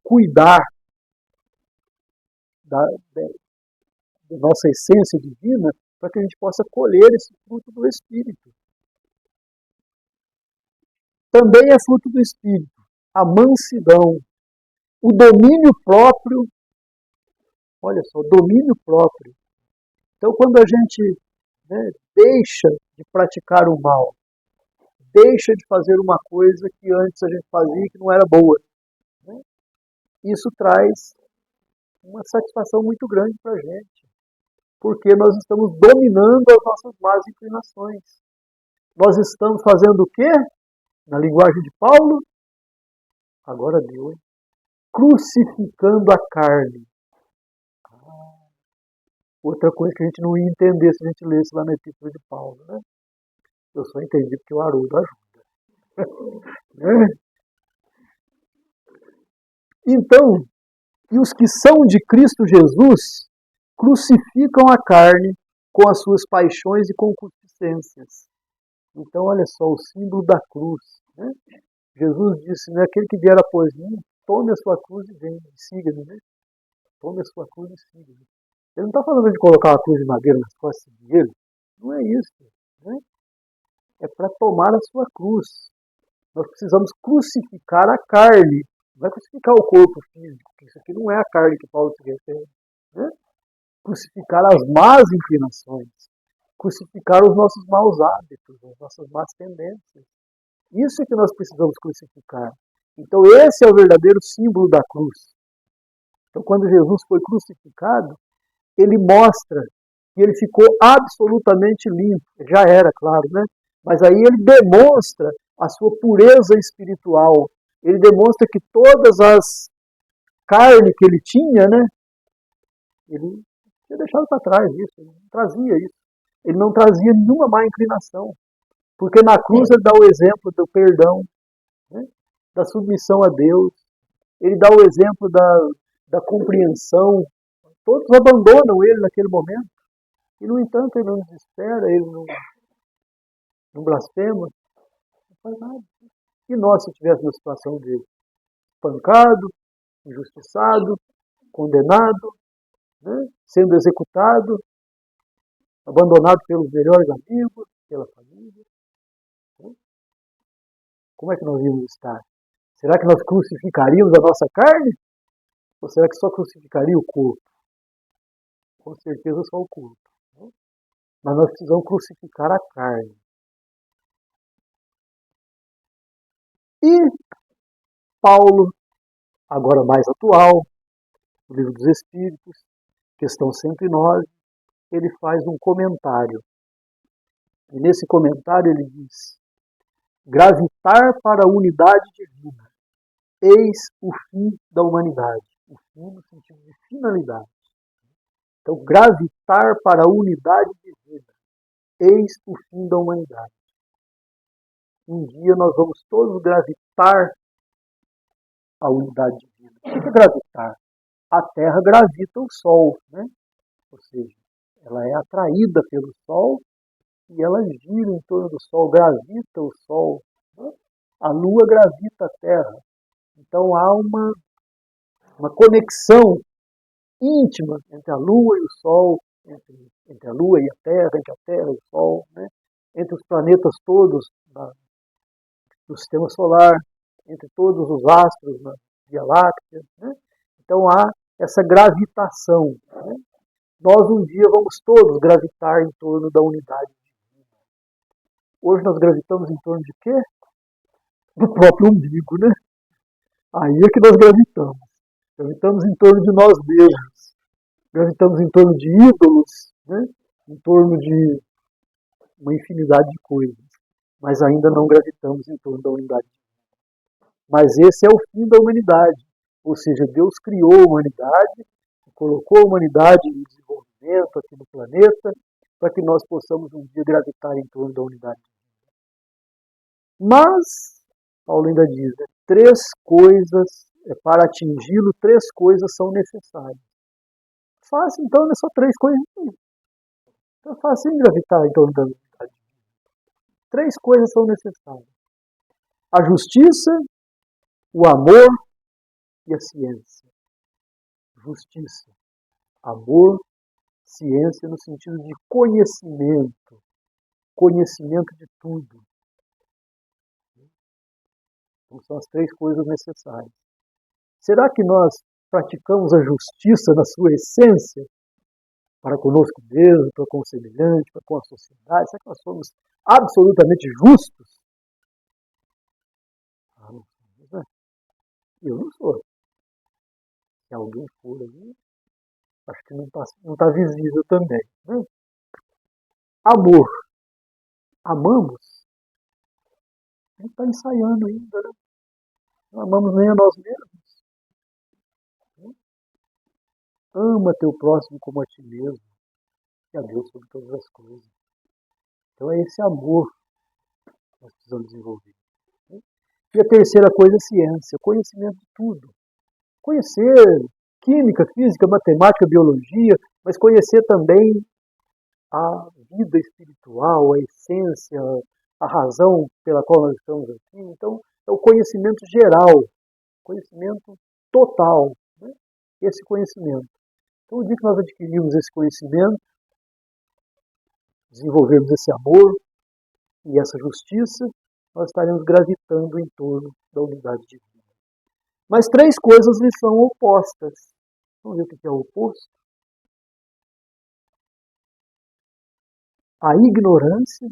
cuidar da nossa essência divina para que a gente possa colher esse fruto do Espírito. Também é fruto do Espírito a mansidão, o domínio próprio. Olha só, domínio próprio. Então, quando a gente, né, deixa de praticar o mal, deixa de fazer uma coisa que antes a gente fazia e que não era boa, né, isso traz uma satisfação muito grande para a gente, porque nós estamos dominando as nossas más inclinações. Nós estamos fazendo o quê? Na linguagem de Paulo, agora deu, hein? Crucificando a carne. Outra coisa que a gente não ia entender se a gente lesse lá na Epístola de Paulo, né? Eu só entendi porque o Haroldo ajuda. Né? Então, e os que são de Cristo Jesus crucificam a carne com as suas paixões e concupiscências. Então, olha só, o símbolo da cruz. Né? Jesus disse, né, aquele que vier após mim, tome a sua cruz e venha, siga-me. Né? Tome a sua cruz e siga-me. Ele não está falando de colocar uma cruz de madeira nas costas dele. Não é isso. Né? É para tomar a sua cruz. Nós precisamos crucificar a carne. Não vai crucificar o corpo físico, porque isso aqui não é a carne que Paulo se refere. Né? Crucificar as más inclinações. Crucificar os nossos maus hábitos, as nossas más tendências. Isso é que nós precisamos crucificar. Então esse é o verdadeiro símbolo da cruz. Então quando Jesus foi crucificado, ele mostra que ele ficou absolutamente limpo. Já era, claro, né? Mas aí ele demonstra a sua pureza espiritual. Ele demonstra que todas as carnes que ele tinha, né? Ele tinha deixado para trás isso, ele não trazia isso. Ele não trazia nenhuma má inclinação. Porque na cruz ele dá o exemplo do perdão, né? Da submissão a Deus. Ele dá o exemplo da compreensão. Todos abandonam ele naquele momento. E, no entanto, ele não desespera, ele não blasfema, não faz nada. E nós, se tivéssemos uma situação de espancado, injustiçado, condenado, né, sendo executado, abandonado pelos melhores amigos, pela família, né, como é que nós íamos estar? Será que nós crucificaríamos a nossa carne? Ou será que só crucificaria o corpo? Com certeza só o corpo. Né? Mas nós precisamos crucificar a carne. E Paulo, agora mais atual, no Livro dos Espíritos, questão 109, ele faz um comentário. E nesse comentário ele diz: gravitar para a unidade divina, eis o fim da humanidade. O fim no sentido de finalidade. Então, gravitar para a unidade divina, eis o fim da humanidade. Um dia nós vamos todos gravitar à unidade divina. O que é gravitar? A Terra gravita o Sol, né? Ou seja, ela é atraída pelo Sol e ela gira em torno do Sol, gravita o Sol. Né? A Lua gravita a Terra. Então há uma conexão íntima entre a Lua e o Sol, entre a Lua e a Terra, entre a Terra e o Sol, né? Entre os planetas todos do Sistema Solar, entre todos os astros na Via Láctea. Né? Então há essa gravitação. Né? Nós um dia vamos todos gravitar em torno da unidade divina. Hoje nós gravitamos em torno de quê? Do próprio umbigo, né? Aí é que nós gravitamos. Gravitamos em torno de nós mesmos. Gravitamos em torno de ídolos, né? Em torno de uma infinidade de coisas. Mas ainda não gravitamos em torno da unidade. Mas esse é o fim da humanidade. Ou seja, Deus criou a humanidade, colocou a humanidade em desenvolvimento aqui no planeta, para que nós possamos um dia gravitar em torno da unidade. Mas, Paulo ainda diz, né, para atingi-lo, 3 coisas são necessárias. Fácil, então, não é só 3 coisas. Então é fácil gravitar em torno da unidade. 3 coisas são necessárias. A justiça, o amor e a ciência. Justiça, amor, ciência no sentido de conhecimento. Conhecimento de tudo. Então são as 3 coisas necessárias. Será que nós praticamos a justiça na sua essência? Para conosco mesmo, para com o semelhante, para com a sociedade? Será que nós somos absolutamente justos? Não somos, né? Eu não sou. Se alguém for ali, acho que não está visível também. Né? Amor. Amamos? A gente está ensaiando ainda. Né? Não amamos nem a nós mesmos. Ama teu próximo como a ti mesmo. E a Deus sobre todas as coisas. Então é esse amor que nós precisamos desenvolver. E a terceira coisa é ciência, conhecimento de tudo. Conhecer química, física, matemática, biologia, mas conhecer também a vida espiritual, a essência, a razão pela qual nós estamos aqui. Então, é o conhecimento geral, conhecimento total, né? Esse conhecimento. Então, o dia que nós adquirimos esse conhecimento, desenvolvermos esse amor e essa justiça, nós estaremos gravitando em torno da unidade divina. Mas 3 coisas lhe são opostas. Vamos ver o que é o oposto? A ignorância.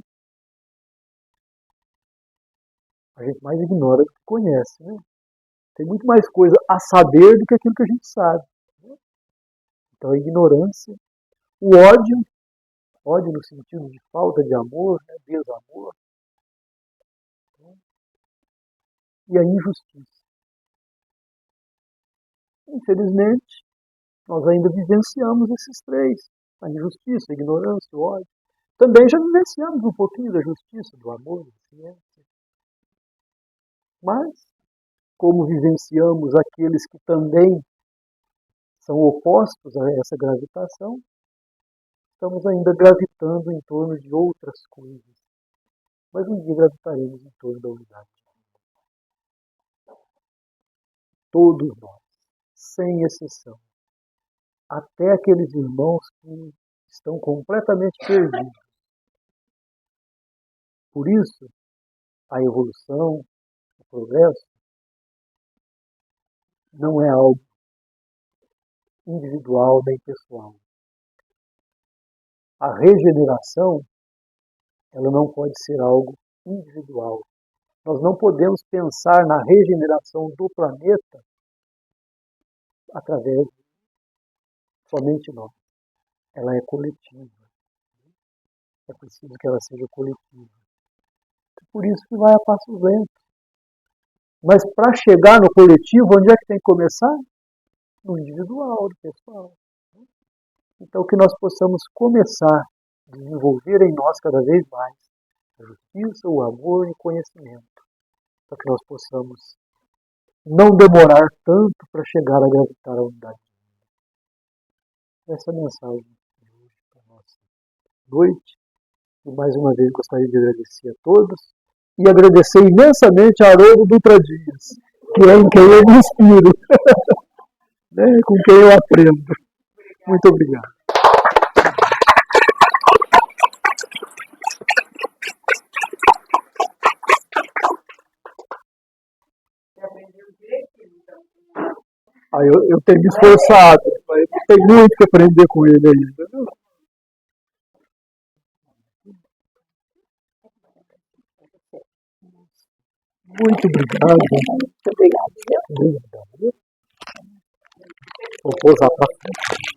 A gente mais ignora do que conhece, né? Tem muito mais coisa a saber do que aquilo que a gente sabe. Né? Então a ignorância. O ódio. Ódio no sentido de falta de amor, né? Desamor. E a injustiça. Infelizmente, nós ainda vivenciamos esses 3. A injustiça, a ignorância, o ódio. Também já vivenciamos um pouquinho da justiça, do amor, da ciência. Mas, como vivenciamos aqueles que também são opostos a essa gravitação, estamos ainda gravitando em torno de outras coisas. Mas um dia gravitaremos em torno da unidade. Todos nós, sem exceção. Até aqueles irmãos que estão completamente perdidos. Por isso, a evolução, o progresso, não é algo individual nem pessoal. A regeneração, ela não pode ser algo individual. Nós não podemos pensar na regeneração do planeta através de somente nós. Ela é coletiva. É preciso que ela seja coletiva. Por isso que vai a passos lentos. Mas para chegar no coletivo, onde é que tem que começar? No individual, no pessoal. Então que nós possamos começar a desenvolver em nós cada vez mais a justiça, o amor e o conhecimento. Para que nós possamos não demorar tanto para chegar a gravitar a unidade. Essa é a mensagem de hoje para a nossa noite. E mais uma vez gostaria de agradecer a todos e agradecer imensamente a Haroldo Dutra Dias, que é em quem eu me inspiro, né? Com quem eu aprendo. Muito obrigado. Eu tenho me esforçado, mas tem muito que aprender com ele ainda. Muito obrigado. Muito obrigada. Vou pousar para frente.